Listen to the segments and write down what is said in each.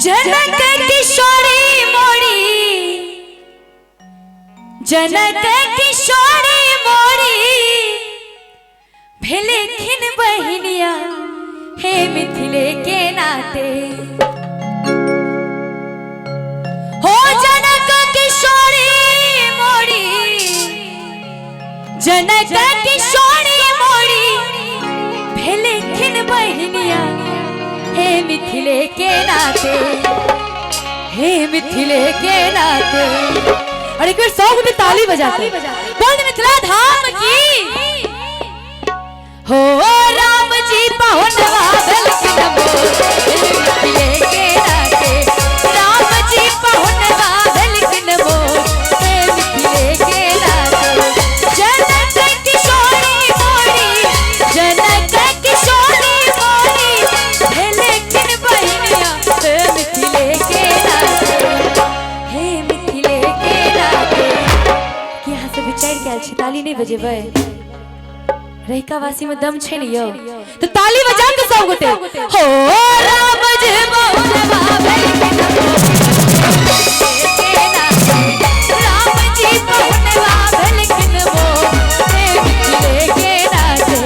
जनक किशोरी मोरी, जनक किशोरी मोरी, भेलेखिन बहिनिया हे मिथिले के नाते। हो जनक किशोरी मोरी, जनक किशोरी मोरी, भेलेखिन बहिनिया हे मिथिले के नाते, हे मिथिले के नाते। और एक बार 100 में ताली बजाते बोल मिथिला धाम की। हो राम जी पहुंचवा भेलखिन मोर मिथिले के नाते, राम जी पहुंचवा भेलखिन मोर मिथिले के नाते। जनक किशोरी मोरी, जनक किशोरी मोरी, भेलखिन बहिनिया हे मिथिले के नाते, हे मिथिले के नाते। कि यहाँ से विचार क्या छी ताली नहीं बजेबै? रहिका वासी में दम छे नहीं तो ताली बजा के सब गोटे हो राम जी पहुंचवा भेलखिन राम जी पहुंचवा भेलखिन मिथिले के नाते।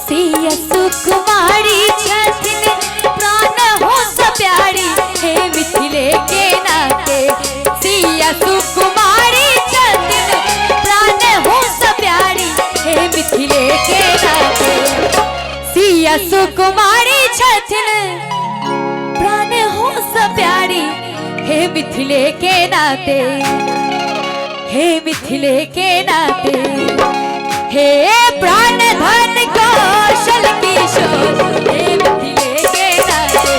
सिया सुकुमारी छथिन प्राण हो प्यारी हे मिथिले के नाते। सिया सुकुमारी छथिन प्राण हो प्यारी हे मिथिले के नाते। सिया सुकुमारी छथिन प्राण हो प्यारी हे मिथिले के नाते, हे मिथिले के नाते। हे प्राण धन कौशल किशोर हे मिथिले के नाते,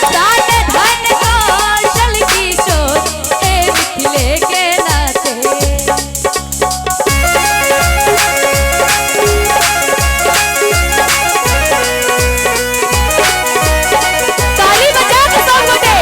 प्राण धन कौशल किशोर हे मिथिले के नाते। ताली बजा के सब गोटे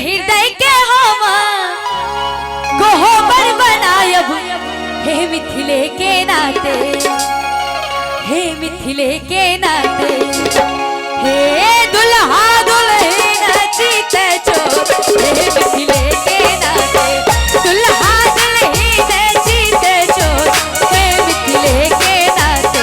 हृदय के हम गोबर बनायब हे मिथिले के नाते, हे मिथिले के नाते। हे दुल्हा दुल्हन चित चोर हे मिथिले के नाते, दुल्हा दुल्हन चित चोर हे मिथिले के नाते।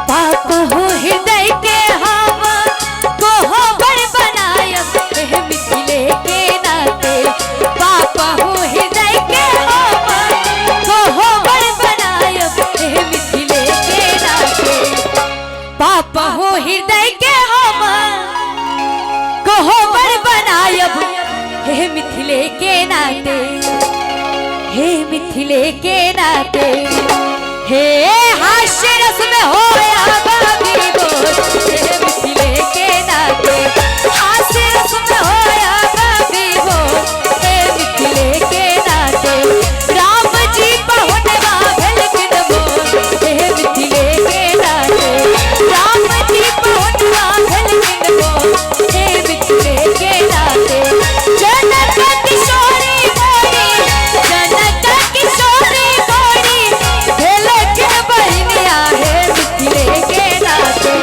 पाप हो हृदय के हम गोबर बनायब हे मिथिले के नाते, पाप हो हृदय के हम गोबर बनायब हे मिथिले के नाते, पाप हो हृदय के हम गोबर बनायब हे मिथिले के नाते। नाते, हे मिथिले के नाते, हे हास्य रस में होया बाबी बोल, हे मिथिले के नाते, हास्य रस में होया बाबी बोल, हे मिथिले के नाते, राम जी पहुँचवा भेलखिन बोल, हे मिथिले के नाते, राम जी पहुँचवा भेलखिन बोल, हे मिथिले के नाते, जनक किशोरी मोरी, जनक किशोरी मोरी, भेलखिन बहनिया हे मिथिले के नाते,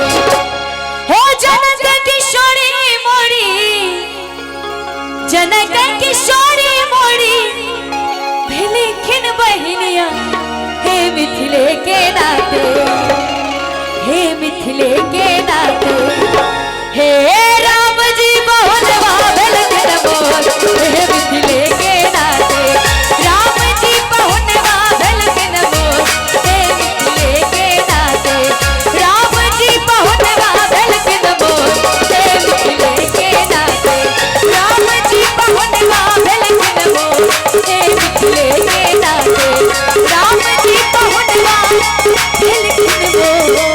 हो जनक किशोरी मोरी, जनक किशोरी मोरी, भेलखिन बहनिया हे मिथिले के नाते, हे मिथिले के नाते, हे राम जी बहुलवा भेलखिन बोल, हे मिथिले के नाते, राम जी बहुलवा भेलखिन बोल, हे मिथिले के नाते, राम जी बहुलवा भेलखिन बोल, हे मिथिले के नाते, राम जी बहुलवा भेलखिन बोल, हे मिथिले के नाते, राम जी बहुलवा भेलखिन बोल।